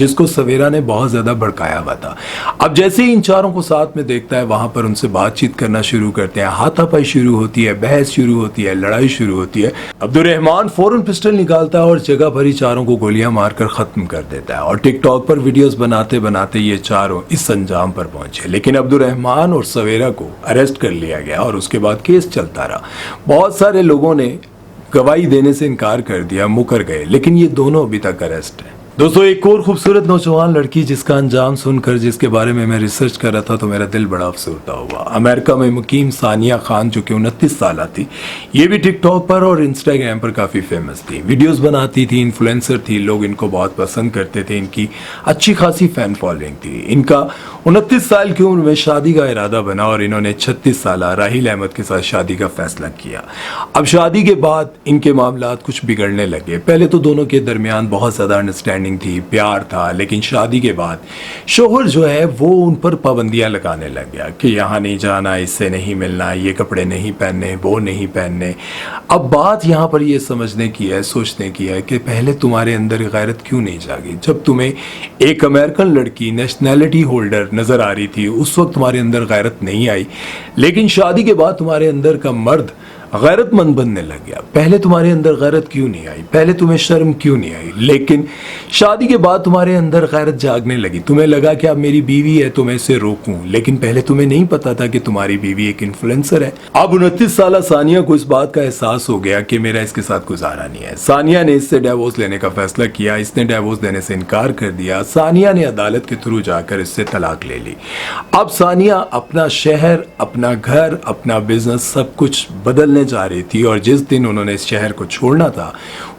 جس کو سویرا نے بہت زیادہ بھڑکایا ہوا تھا۔ اب جیسے ہی ان چاروں کو ساتھ میں دیکھتا ہے وہاں پر ان سے بات چیت کرنا شروع کرتے ہیں، ہاتھا پائی شروع ہوتی ہے، بحث شروع ہوتی ہے، لڑائی شروع ہوتی ہے۔ عبدالرحمان فوراً پسٹل نکالتا ہے اور جگہ بھری چاروں کو گولیاں مار کر ختم کر دیتا ہے، اور ٹک ٹاک پر ویڈیوز بناتے بناتے یہ چاروں اس انجام پر پہنچے۔ لیکن عبدالرحمان اور سویرا کو اریسٹ کر لیا گیا اور اس کے بعد کیس چلتا رہا۔ بہت سارے لوگوں نے گواہی دینے سے انکار کر دیا، مکر گئے، لیکن یہ دونوں ابھی تک اریسٹ ہیں۔ دوستو، ایک اور خوبصورت نوجوان لڑکی جس کا انجام سن کر، جس کے بارے میں ریسرچ کر رہا تھا تو میرا دل بڑا افسردہ ہوا۔ امریکہ میں مقیم ثانیہ خان، جو کہ 29 سالہ تھی، یہ بھی ٹک ٹاک پر اور انسٹاگرام پر کافی فیمس تھی، ویڈیوز بناتی تھی، انفلوئنسر تھی، لوگ ان کو بہت پسند کرتے تھے، ان کی اچھی خاصی فین فالوئنگ تھی۔ ان کا 29 سال کی عمر میں شادی کا ارادہ بنا اور انہوں نے 36 سالہ راحیل احمد کے ساتھ شادی کا فیصلہ کیا۔ اب شادی کے بعد ان کے معاملات کچھ بگڑنے لگے۔ پہلے تو دونوں کے درمیان بہت زیادہ انڈرسٹینڈنگ تھی، پیار تھا، لیکن شادی کے بعد شوہر جو ہے وہ ان پر پابندیاں لگانے لگ گیا کہ یہاں نہیں جانا، اس سے نہیں ملنا، یہ کپڑے نہیں پہننے، وہ نہیں پہننے۔ اب بات یہاں پر یہ سمجھنے کی ہے، سوچنے کی ہے کہ پہلے تمہارے اندر غیرت کیوں نہیں جاگی؟ جب تمہیں ایک امریکن لڑکی نیشنلٹی ہولڈر نظر آ رہی تھی اس وقت تمہارے اندر غیرت نہیں آئی، لیکن شادی کے بعد تمہارے اندر کا مرد غیرت مند بننے لگ گیا۔ پہلے تمہارے اندر غیرت کیوں نہیں آئی؟ پہلے تمہیں شرم کیوں نہیں آئی؟ لیکن شادی کے بعد تمہارے اندر غیرت جاگنے لگی، تمہیں لگا کہ اب میری بیوی ہے تو میں اسے روکوں، لیکن پہلے تمہیں نہیں پتا تھا کہ تمہاری بیوی ایک انفلوئنسر ہے۔ اب 29 سالہ ثانیہ کو اس بات کا احساس ہو گیا کہ میرا اس کے ساتھ گزارا نہیں ہے۔ ثانیہ نے اس سے ڈیورس لینے کا فیصلہ کیا، اس نے ڈیورس دینے سے انکار کر دیا۔ ثانیہ نے عدالت کے تھرو جا کر اس سے طلاق لے لی۔ اب ثانیہ اپنا شہر، اپنا گھر، اپنا بزنس سب کچھ بدلنے جا رہی تھی، اور جس دن انہوں نے اس شہر کو چھوڑنا تھا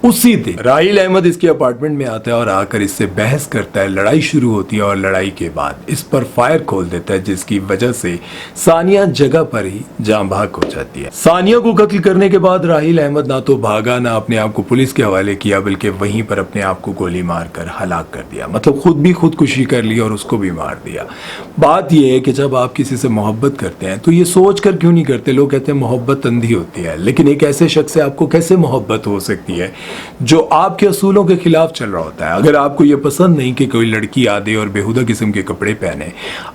اسی دن راحیل احمد اس کے اپارٹمنٹ میں آتا ہے اور آ کر اس سے بحث کرتا ہے، لڑائی شروع ہوتی ہے، اور لڑائی کے بعد اس پر فائر کھول دیتا ہے، جس کی وجہ سے ثانیہ جگہ پر ہی جاں بحق ہو جاتی ہے۔ ثانیہ کو قتل کرنے کے بعد راحیل احمد نہ تو بھاگا، نہ اپنے آپ کو پولیس کے حوالے کیا، بلکہ وہیں پر اپنے آپ کو گولی مار کر ہلاک کر دیا، مطلب خود بھی خودکشی کر لی اور اس کو بھی مار دیا۔ بات یہ ہے کہ جب آپ کسی سے محبت کرتے ہیں تو یہ سوچ کر کیوں نہیں کرتے؟ لوگ کہتے ہیں محبت اندھی ہوتی ہے، لیکن ایک ایسے شخص سے آپ کو کیسے محبت ہو سکتی ہے جو آپ کے اصولوں کے خلاف چل رہا ہوتا ہے؟ اگر آپ کو یہ پسند نہیں کہ کوئی لڑکی آدھے اور بیہودہ قسم کے کپڑے پہنے،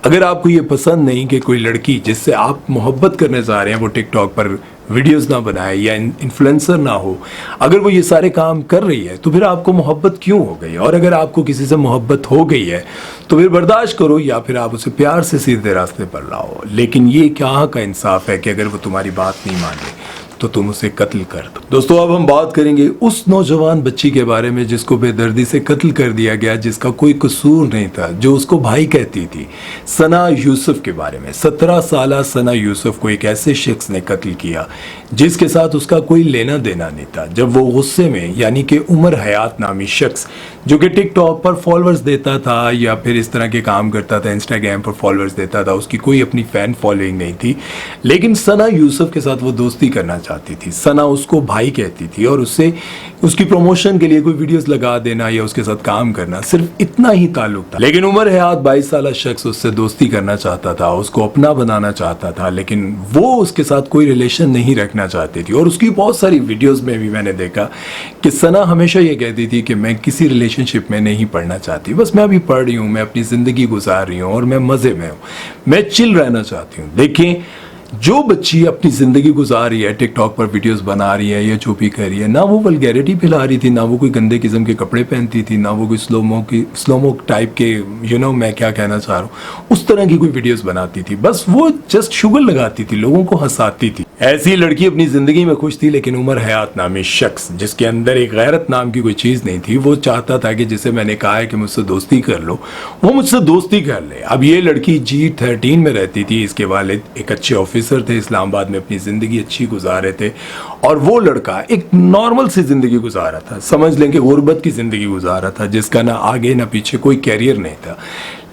اگر آپ کو یہ پسند نہیں کہ کوئی لڑکی جس سے آپ محبت کرنے جا رہے ہیں وہ ٹک ٹاک پر ویڈیوز نہ بنائے یا انفلوئنسر نہ ہو، اگر وہ یہ سارے کام کر رہی ہے تو پھر آپ کو محبت کیوں ہو گئی؟ اور اگر آپ کو کسی سے محبت ہو گئی ہے تو پھر برداشت کرو، یا پھر آپ اسے پیار سے سیدھے راستے پر لاؤ۔ لیکن یہ کہاں کا انصاف ہے کہ اگر وہ تمہاری بات نہیں مانے تو تم اسے قتل کر دو۔ دوستو، اب ہم بات کریں گے اس نوجوان بچی کے بارے میں جس کو بے دردی سے قتل کر دیا گیا، جس کا کوئی قصور نہیں تھا، جو اس کو بھائی کہتی تھی، ثنا یوسف کے بارے میں۔ 17 سالہ ثنا یوسف کو ایک ایسے شخص نے قتل کیا جس کے ساتھ اس کا کوئی لینا دینا نہیں تھا۔ جب وہ غصے میں، یعنی کہ عمر حیات نامی شخص جو کہ ٹک ٹاک پر فالوورز دیتا تھا یا پھر اس طرح کے کام کرتا تھا، انسٹاگرام پر فالوورز دیتا تھا، اس کی کوئی اپنی فین فالوئنگ نہیں تھی، لیکن ثنا یوسف کے ساتھ وہ دوستی کرنا چاہتی تھی۔ ثنا اس کو بھائی کہتی تھی اور اس سے اس کی پروموشن کے لیے کوئی ویڈیوز لگا دینا یا اس کے ساتھ کام کرنا، صرف اتنا ہی تعلق تھا۔ لیکن عمر حیات 22 سالہ شخص اس سے دوستی کرنا چاہتا تھا، اس کو اپنا بنانا چاہتا تھا، لیکن وہ اس کے ساتھ کوئی ریلیشن نہیں رکھنا چاہتی تھی۔ اور اس کی بہت ساری ویڈیوز میں بھی میں نے دیکھا کہ ثنا ہمیشہ یہ کہتی تھی کہ میں کسی ریلیشن شپ میں نہیں پڑھنا چاہتی، بس میں ابھی پڑھ رہی ہوں، میں اپنی زندگی گزار رہی ہوں اور میں مزے میں ہوں، میں چل رہنا چاہتی ہوں۔ دیکھیں، جو بچی اپنی زندگی گزار رہی ہے، ٹک ٹاک پر ویڈیوز بنا رہی ہے یا جو بھی کر رہی ہے، نہ وہ ولگیرٹی پھیلا رہی تھی، نہ وہ کوئی گندے قسم کے کپڑے پہنتی تھی، نہ وہ کوئی سلومو ٹائپ کے میں کیا کہنا چاہ رہا ہوں اس طرح کی کوئی ویڈیوز بناتی تھی، بس وہ جسٹ شوگر لگاتی تھی، لوگوں کو ہنساتی تھی۔ ایسی لڑکی اپنی زندگی میں خوش تھی، لیکن عمر حیات نامی شخص جس کے اندر ایک غیرت نام کی کوئی چیز نہیں تھی، وہ چاہتا تھا کہ جسے میں نے کہا ہے کہ مجھ سے دوستی کر لو، وہ مجھ سے دوستی کر لے۔ اب یہ لڑکی G13 میں رہتی تھی، اس کے والد ایک اچھے آفیسر تھے، اسلام آباد میں اپنی زندگی اچھی گزار رہے تھے، اور وہ لڑکا ایک نارمل سی زندگی گزار رہا تھا، سمجھ لیں کہ غربت کی زندگی گزار رہا تھا، جس کا نہ آگے نہ پیچھے کوئی کیریئر نہیں تھا،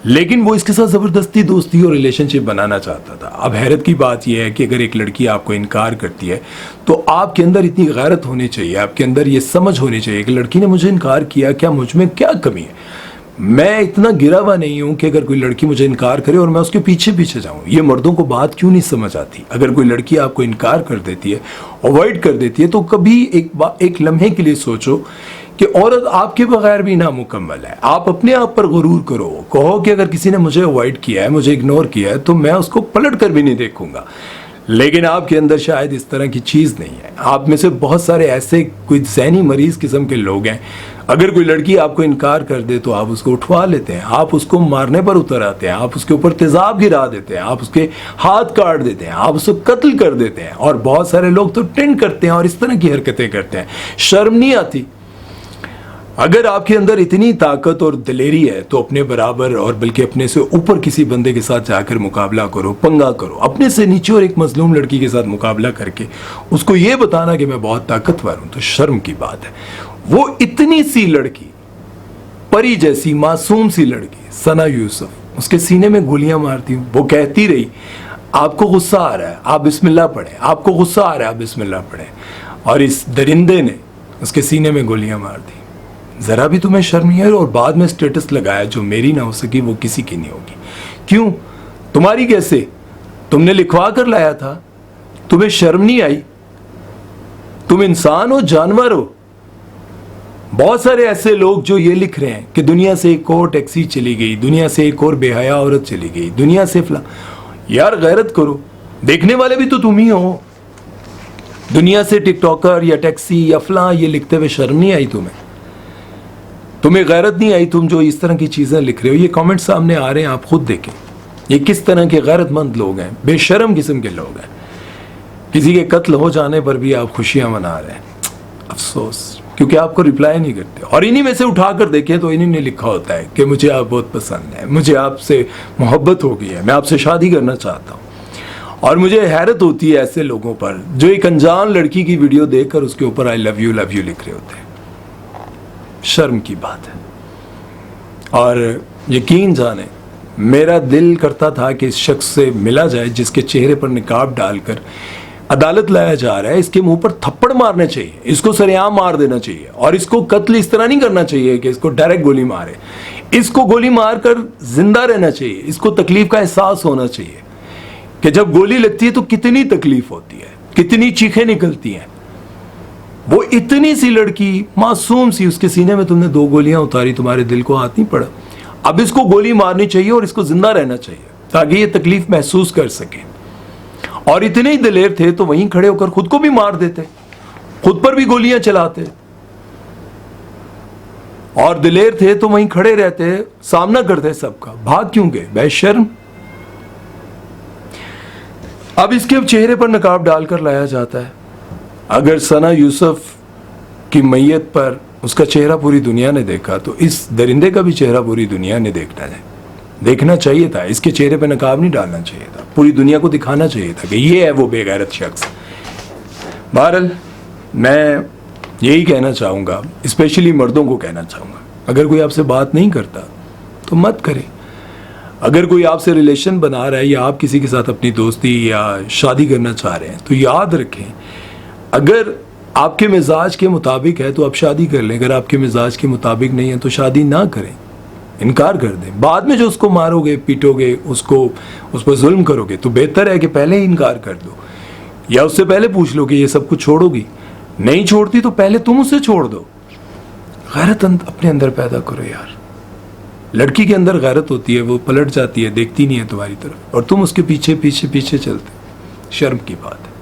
لیکن وہ اس کے ساتھ زبردستی دوستی اور ریلیشن شپ بنانا چاہتا تھا۔ اب حیرت کی بات یہ ہے کہ اگر ایک لڑکی آپ کو انکار کرتی ہے تو آپ کے اندر اتنی غیرت ہونی چاہیے، آپ کے اندر یہ سمجھ ہونی چاہیے کہ لڑکی نے مجھے انکار کیا، کیا مجھ میں کیا کمی ہے؟ میں اتنا گرا ہوا نہیں ہوں کہ اگر کوئی لڑکی مجھے انکار کرے اور میں اس کے پیچھے پیچھے جاؤں۔ یہ مردوں کو بات کیوں نہیں سمجھ آتی؟ اگر کوئی لڑکی آپ کو انکار کر دیتی ہے، اوائڈ کر دیتی ہے، تو کبھی ایک لمحے کے لیے سوچو کہ عورت آپ کے بغیر بھی نامکمل ہے. آپ اپنے آپ پر غرور کرو, کہو کہ اگر کسی نے مجھے اوائڈ کیا ہے, مجھے اگنور کیا ہے, تو میں اس کو پلٹ کر بھی نہیں دیکھوں گا. لیکن آپ کے اندر شاید اس طرح کی چیز نہیں ہے. آپ میں سے بہت سارے ایسے کوئی ذہنی مریض قسم کے لوگ ہیں, اگر کوئی لڑکی آپ کو انکار کر دے تو آپ اس کو اٹھوا لیتے ہیں, آپ اس کو مارنے پر اتر آتے ہیں, آپ اس کے اوپر تیزاب گرا دیتے ہیں, آپ اس کے ہاتھ کاٹ دیتے ہیں, آپ اس کو قتل کر دیتے ہیں. اور بہت سارے لوگ تو ٹینڈ کرتے ہیں اور اس طرح کی حرکتیں کرتے ہیں. شرم نہیں آتی؟ اگر آپ کے اندر اتنی طاقت اور دلیری ہے تو اپنے برابر اور بلکہ اپنے سے اوپر کسی بندے کے ساتھ جا کر مقابلہ کرو, پنگا کرو. اپنے سے نیچے اور ایک مظلوم لڑکی کے ساتھ مقابلہ کر کے اس کو یہ بتانا کہ میں بہت طاقتور ہوں, تو شرم کی بات ہے. وہ اتنی سی لڑکی, پری جیسی معصوم سی لڑکی ثنا یوسف, اس کے سینے میں گولیاں مارتی ہوں. وہ کہتی رہی آپ کو غصہ آ رہا ہے آپ بسم اللہ پڑھیں, آپ کو غصہ آ رہا ہے آپ بسم اللہ پڑھیں, اور اس درندے نے اس کے سینے میں گولیاں مار دی. ذرا بھی تمہیں شرم نہیں ہے؟ اور بعد میں سٹیٹس لگایا جو میری نہ ہو سکی وہ کسی کی نہیں ہوگی. کیوں؟ تمہاری کیسے؟ تم نے لکھوا کر لایا تھا, تمہیں شرم نہیں آئی؟ تم انسان ہو جانور ہو؟ بہت سارے ایسے لوگ جو یہ لکھ رہے ہیں کہ دنیا سے ایک اور ٹیکسی چلی گئی, دنیا سے ایک اور بے حیا عورت چلی گئی, دنیا سے فلاں. یار غیرت کرو, دیکھنے والے بھی تو تم ہی ہو. دنیا سے ٹک ٹاکر یا ٹیکسی یا فلاں یہ لکھتے ہوئے شرم نہیں آئی تمہیں؟ تمہیں غیرت نہیں آئی؟ تم جو اس طرح کی چیزیں لکھ رہے ہو, یہ کامنٹ سامنے آ رہے ہیں, آپ خود دیکھیں یہ کس طرح کے غیرت مند لوگ ہیں, بے شرم قسم کے لوگ ہیں. کسی کے قتل ہو جانے پر بھی آپ خوشیاں منا رہے ہیں. افسوس, کیونکہ آپ کو ریپلائی نہیں کرتے. اور انہی میں سے اٹھا کر دیکھیں تو انہی نے لکھا ہوتا ہے کہ مجھے آپ بہت پسند ہیں, مجھے آپ سے محبت ہو گئی ہے, میں آپ سے شادی کرنا چاہتا ہوں. اور مجھے حیرت ہوتی ہے ایسے لوگوں پر جو ایک انجان لڑکی کی ویڈیو دیکھ کر اس کے اوپر آئی لو یو لکھ رہے ہوتے ہیں. شرم کی بات ہے. اور یقین جانیں میرا دل کرتا تھا کہ اس شخص سے ملا جائے جس کے چہرے پر نقاب ڈال کر عدالت لایا جا رہا ہے. اس کے منہ پر تھپڑ مارنے چاہیے, اس کو سریعام مار دینا چاہیے, اور اس کو قتل اس طرح نہیں کرنا چاہیے کہ اس کو ڈائریکٹ گولی مارے. اس کو گولی مار کر زندہ رہنا چاہیے. اس کو تکلیف کا احساس ہونا چاہیے کہ جب گولی لگتی ہے تو کتنی تکلیف ہوتی ہے, کتنی چیخیں نکلتی ہیں. وہ اتنی سی لڑکی معصوم سی, اس کے سینے میں تم نے 2 گولیاں اتاری, تمہارے دل کو ہاتھ نہیں پڑا. اب اس کو گولی مارنی چاہیے اور اس کو زندہ رہنا چاہیے تاکہ یہ تکلیف محسوس کر سکے. اور اتنے ہی دلیر تھے تو وہیں کھڑے ہو کر خود کو بھی مار دیتے, خود پر بھی گولیاں چلاتے. اور دلیر تھے تو وہیں کھڑے رہتے, سامنا کرتے سب کا. بھاگ کیوں گئے بے شرم؟ اب اس کے چہرے پر نقاب ڈال کر لایا جاتا ہے. اگر ثنا یوسف کی میت پر اس کا چہرہ پوری دنیا نے دیکھا تو اس درندے کا بھی چہرہ پوری دنیا نے دیکھنا چاہیے تھا. اس کے چہرے پہ نقاب نہیں ڈالنا چاہیے تھا, پوری دنیا کو دکھانا چاہیے تھا کہ یہ ہے وہ بے غیرت شخص. بہرحال میں یہی کہنا چاہوں گا, اسپیشلی مردوں کو کہنا چاہوں گا, اگر کوئی آپ سے بات نہیں کرتا تو مت کرے. اگر کوئی آپ سے ریلیشن بنا رہا ہے یا آپ کسی کے ساتھ اپنی دوستی یا شادی کرنا چاہ رہے ہیں تو یاد رکھیں, اگر آپ کے مزاج کے مطابق ہے تو آپ شادی کر لیں, اگر آپ کے مزاج کے مطابق نہیں ہے تو شادی نہ کریں, انکار کر دیں. بعد میں جو اس کو مارو گے, پیٹو گے, اس پر ظلم کرو گے, تو بہتر ہے کہ پہلے ہی انکار کر دو, یا اس سے پہلے پوچھ لو کہ یہ سب کچھ چھوڑو گی. نہیں چھوڑتی تو پہلے تم اسے چھوڑ دو. غیرت اپنے اندر پیدا کرو یار. لڑکی کے اندر غیرت ہوتی ہے, وہ پلٹ جاتی ہے, دیکھتی نہیں ہے تمہاری طرف, اور تم اس کے پیچھے پیچھے پیچھے چلتے. شرم کی بات ہے.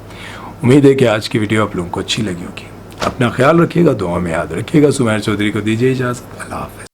امید ہے کہ آج کی ویڈیو آپ لوگوں کو اچھی لگی ہوگی. اپنا خیال رکھیے گا, دعا میں یاد رکھیے گا. سمیر چودھری کو دیجیے اجازت. اللہ حافظ.